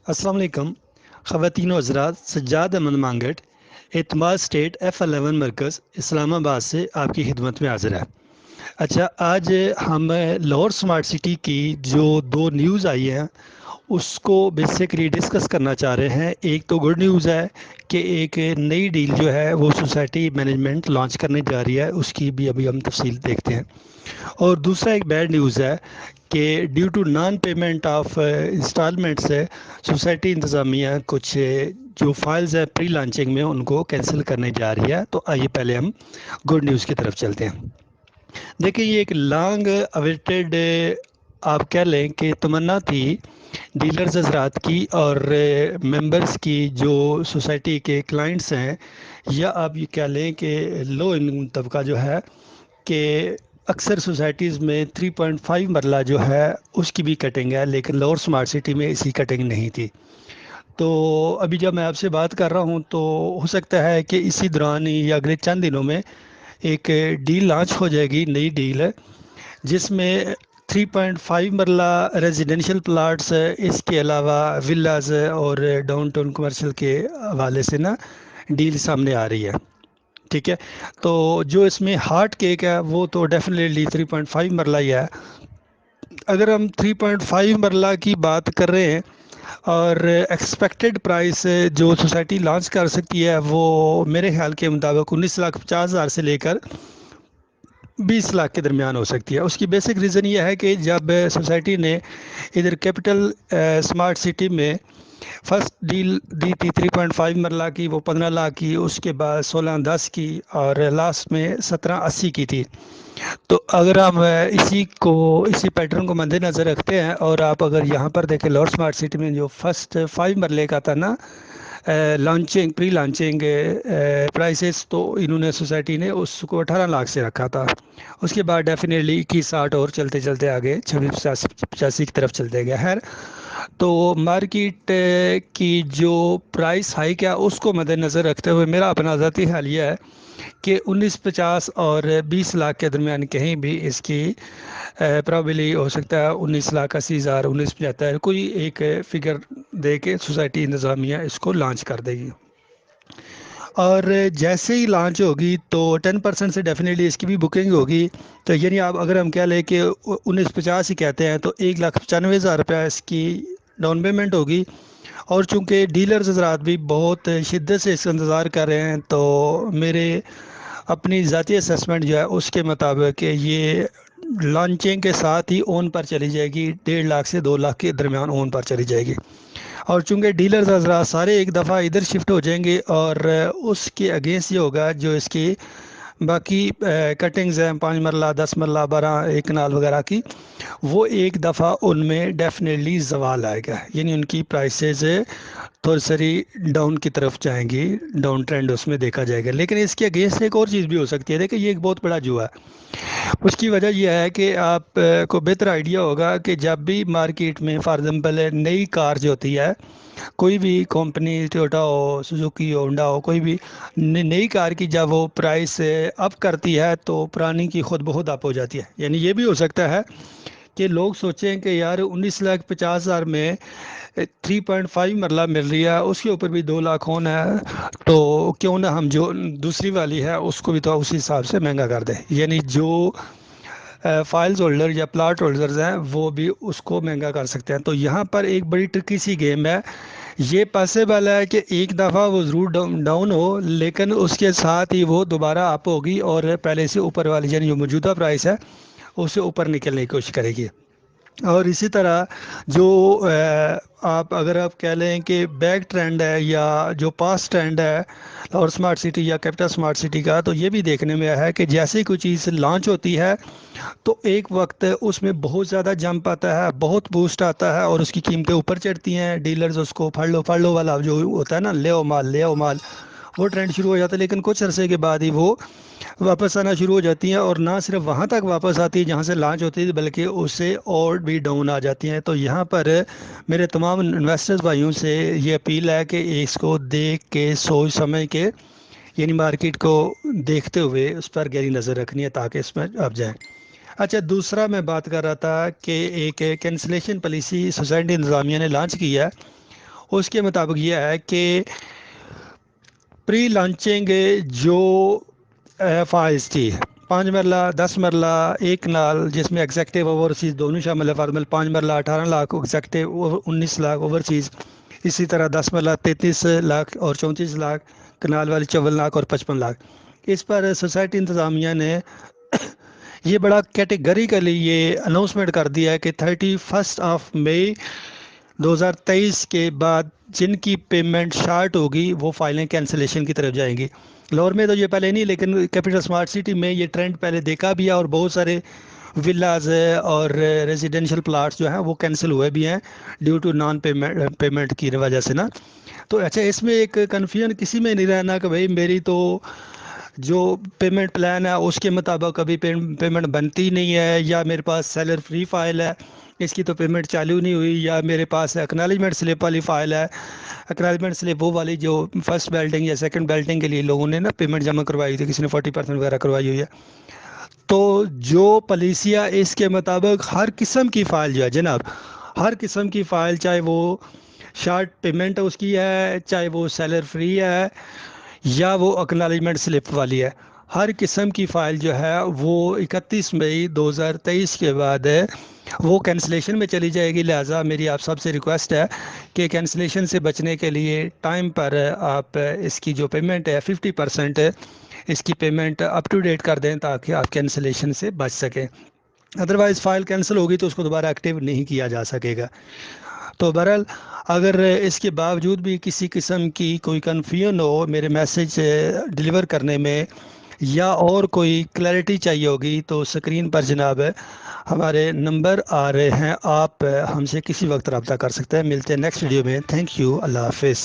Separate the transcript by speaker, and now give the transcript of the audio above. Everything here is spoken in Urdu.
Speaker 1: السلام علیکم خواتین و حضرات، سجاد احمد مانگٹ اعتماد اسٹیٹ F11 مرکز اسلام آباد سے آپ کی خدمت میں حاضر ہے۔ اچھا، آج ہم لاہور سمارٹ سٹی کی جو دو نیوز آئی ہیں اس کو بیسیکلی ڈسکس کرنا چاہ رہے ہیں۔ ایک تو گڈ نیوز ہے کہ ایک نئی ڈیل جو ہے وہ سوسائٹی مینجمنٹ لانچ کرنے جا رہی ہے، اس کی بھی ابھی ہم تفصیل دیکھتے ہیں۔ اور دوسرا ایک بیڈ نیوز ہے کہ due to non payment of installments society انتظامیہ کچھ جو فائلز ہیں پری لانچنگ میں ان کو کینسل کرنے جا رہی ہے۔ تو آئیے پہلے ہم گڈ نیوز کی طرف چلتے ہیں۔ دیکھیں، یہ ایک لانگ اویٹیڈ آپ کہہ لیں کہ تمنا تھی ڈیلرز حضرات کی اور ممبرز کی، جو سوسائٹی کے کلائنٹس ہیں، یا آپ یہ کہہ لیں کہ لو انکم طبقہ جو ہے، کہ اکثر سوسائٹیز میں 3.5 مرلہ جو ہے اس کی بھی کٹنگ ہے، لیکن لاہور سمارٹ سٹی میں اسی کٹنگ نہیں تھی۔ تو ابھی جب میں آپ سے بات کر رہا ہوں تو ہو سکتا ہے کہ اسی دوران یا اگلے چند دنوں میں ایک ڈیل لانچ ہو جائے گی، نئی ڈیل ہے جس میں 3.5 مرلہ ریزیڈینشیل پلاٹس، اس کے علاوہ ولاز اور ڈاؤن ٹاؤن کمرشل کے حوالے سے نا ڈیل سامنے آ رہی ہے۔ ٹھیک ہے، تو جو اس میں ہارٹ کیک ہے وہ تو ڈیفینیٹلی 3.5 مرلہ ہی ہے۔ اگر ہم 3.5 مرلہ کی بات کر رہے ہیں اور ایکسپیکٹڈ پرائس جو سوسائٹی لانچ کر سکتی ہے وہ میرے خیال کے مطابق 19,50,000 سے لے کر 20 لاکھ کے درمیان ہو سکتی ہے۔ اس کی بیسک ریزن یہ ہے کہ جب سوسائٹی نے ادھر کیپٹل سمارٹ سٹی میں فرسٹ ڈیل دی تھی 3.5 مرلہ کی، وہ 15 لاکھ کی، اس کے بعد 16-10 کی، اور لاسٹ میں 17-80 کی تھی۔ تو اگر ہم اسی پیٹرن کو مد نظر رکھتے ہیں اور آپ اگر یہاں پر دیکھیں لاہور سمارٹ سٹی میں جو فرسٹ 5 مرلے کا تھا نا لانچنگ پری لانچنگ پرائسز، تو انہوں نے سوسائٹی نے اس کو 18 لاکھ سے رکھا تھا۔ اس کے بعد ڈیفینیٹلی 21-60 اور چلتے چلتے آگے 26-85 کی طرف چلتے گئے۔ خیر، تو مارکیٹ کی جو پرائس ہائیک ہے اس کو مد نظر رکھتے ہوئے میرا اپنا ذاتی خیال یہ ہے کہ 1950 اور 20 لاکھ کے درمیان کہیں بھی اس کی پرابلی ہو سکتا ہے 19,80,000 1975 کوئی ایک فگر دے کے سوسائٹی انتظامیہ اس کو لانچ کر دے گی۔ اور جیسے ہی لانچ ہوگی تو 10% سے ڈیفینیٹلی اس کی بھی بکنگ ہوگی۔ تو یعنی آپ اگر ہم کہہ لیں کہ 1950 ہی کہتے ہیں تو 1,95,000 روپیہ اس کی ڈاؤن پیمنٹ ہوگی۔ اور چونکہ ڈیلرز حضرات بھی بہت شدت سے اس کا انتظار کر رہے ہیں، تو میرے اپنی ذاتی اسیسمنٹ جو ہے اس کے مطابق کہ یہ لانچنگ کے ساتھ ہی اون پر چلی جائے گی، 1.5 لاکھ سے 2 لاکھ کے درمیان اون پر چلی جائے گی۔ اور چونکہ ڈیلرز حضرات سارے ایک دفعہ ادھر شفٹ ہو جائیں گے، اور اس کے اگینسٹ یہ ہوگا جو اس کی باقی کٹنگز ہیں 5 مرلہ 10 مرلہ 12 ایک کنال وغیرہ کی، وہ ایک دفعہ ان میں ڈیفینیٹلی زوال آئے گا، یعنی ان کی پرائسز تھوڑی ساری ڈاؤن کی طرف جائیں گی، ڈاؤن ٹرینڈ اس میں دیکھا جائے گا۔ لیکن اس کے اگینسٹ ایک اور چیز بھی ہو سکتی ہے، دیکھیں یہ ایک بہت بڑا جوا ہے۔ اس کی وجہ یہ ہے کہ آپ کو بہتر آئیڈیا ہوگا کہ جب بھی مارکیٹ میں فار ایگزامپل نئی کار جو ہوتی ہے، کوئی بھی کمپنی ٹویوٹا ہو، سوزوکی ہو، ہونڈا ہو، کوئی بھی نئی کار کی جب وہ پرائس اپ کرتی ہے تو پرانی کی خود بخود اپ ہو جاتی ہے۔ یعنی یہ بھی ہو سکتا ہے کہ لوگ سوچیں کہ یار 19,50,000 میں 3.5 مرلہ مل رہی ہے، اس کے اوپر بھی 2 لاکھ ہونا ہے، تو کیوں نہ ہم جو دوسری والی ہے اس کو بھی تو اسی حساب سے مہنگا کر دیں۔ یعنی جو فائلز ہولڈر یا پلاٹ ہولڈرز ہیں وہ بھی اس کو مہنگا کر سکتے ہیں۔ تو یہاں پر ایک بڑی ٹرکی سی گیم ہے۔ یہ پاسبل ہے کہ ایک دفعہ وہ ضرور ڈاؤن ہو، لیکن اس کے ساتھ ہی وہ دوبارہ اپ ہوگی اور پہلے سے اوپر والی یعنی جو موجودہ پرائس ہے اس سے اوپر نکلنے کی کوشش کرے گی۔ اور اسی طرح جو اگر آپ کہہ لیں کہ بیک ٹرینڈ ہے یا جو پاس ٹرینڈ ہے اور سمارٹ سٹی یا کیپٹل سمارٹ سٹی کا، تو یہ بھی دیکھنے میں آیا ہے کہ جیسے ہی کوئی چیز لانچ ہوتی ہے تو ایک وقت اس میں بہت زیادہ جمپ آتا ہے، بہت بوسٹ آتا ہے اور اس کی قیمتیں اوپر چڑھتی ہیں۔ ڈیلرز اس کو پھڑ لو والا جو ہوتا ہے نا، لے او مال، وہ ٹرینڈ شروع ہو جاتا ہے، لیکن کچھ عرصے کے بعد ہی وہ واپس آنا شروع ہو جاتی ہیں، اور نہ صرف وہاں تک واپس آتی ہے جہاں سے لانچ ہوتی ہے بلکہ اس سے اور بھی ڈاؤن آ جاتی ہیں۔ تو یہاں پر میرے تمام انویسٹرز بھائیوں سے یہ اپیل ہے کہ اس کو دیکھ کے سوچ سمجھ کے، یعنی مارکیٹ کو دیکھتے ہوئے اس پر گہری نظر رکھنی ہے تاکہ اس میں آپ جائیں۔ اچھا، دوسرا میں بات کر رہا تھا کہ ایک کینسلیشن پالیسی سوسائٹی انتظامیہ نے لانچ کی ہے، اس کے مطابق یہ ہے کہ پری لانچنگ جو فائز تھی 5 مرلہ 10 مرلہ 1 نال، جس میں ایگزیکٹو اوورسیز دونوں شامل ہے، فارمل 5 مرلہ 18 لاکھ، ایگزیکٹو 19 لاکھ اوورسیز، اسی طرح 10 مرلہ 33 لاکھ اور 34 لاکھ، کنال والی 54 لاکھ اور 55 لاکھ۔ اس پر سوسائٹی انتظامیہ نے یہ بڑا کیٹیگریکلی یہ اناؤنسمنٹ کر دیا ہے کہ 31 مئی 2023 کے بعد جن کی پیمنٹ شارٹ ہوگی وہ فائلیں کینسلیشن کی طرف جائیں گی۔ لاہور میں تو یہ پہلے نہیں، لیکن کیپٹل اسمارٹ سٹی میں یہ ٹرینڈ پہلے دیکھا بھی ہے، اور بہت سارے ولاز اور ریزیڈینشیل پلاٹس جو ہیں وہ کینسل ہوئے بھی ہیں ڈیو ٹو نان پیمنٹ کی وجہ سے نا۔ تو اچھا، اس میں ایک کنفیوژن کسی میں نہیں رہنا کہ بھائی میری تو جو پیمنٹ پلان ہے اس کے مطابق ابھی پیمنٹ بنتی نہیں ہے، یا میرے پاس سیلر فری فائل ہے اس کی تو پیمنٹ چالو نہیں ہوئی، یا میرے پاس اکنالجمنٹ سلپ والی فائل ہے، اکنالجمنٹ سلپ وہ والی جو فرسٹ بیلٹنگ یا سیکنڈ بیلٹنگ کے لیے لوگوں نے نا پیمنٹ جمع کروائی تھی، کسی نے 40% وغیرہ کروائی ہوئی ہے۔ تو جو پالیسیہ اس کے مطابق ہر قسم کی فائل جو ہے جناب، ہر قسم کی فائل، چاہے وہ شارٹ پیمنٹ اس کی ہے، چاہے وہ سیلر فری ہے، یا وہ اکنالجمنٹ سلپ والی ہے، ہر قسم کی فائل جو ہے وہ 31 مئی 2023 کے بعد وہ کینسلیشن میں چلی جائے گی۔ لہٰذا میری آپ سب سے ریکویسٹ ہے کہ کینسلیشن سے بچنے کے لیے ٹائم پر آپ اس کی جو پیمنٹ ہے 50% اس کی پیمنٹ اپ ٹو ڈیٹ کر دیں تاکہ آپ کینسلیشن سے بچ سکیں۔ ادروائز فائل کینسل ہوگی تو اس کو دوبارہ ایکٹیو نہیں کیا جا سکے گا۔ تو بہرحال اگر اس کے باوجود بھی کسی قسم کی کوئی کنفیوژن ہو میرے میسیج ڈیلیور کرنے میں، یا اور کوئی کلیئرٹی چاہیے ہوگی، تو سکرین پر جناب ہمارے نمبر آ رہے ہیں، آپ ہم سے کسی وقت رابطہ کر سکتے ہیں۔ ملتے ہیں نیکسٹ ویڈیو میں۔ تھینک یو، اللہ حافظ۔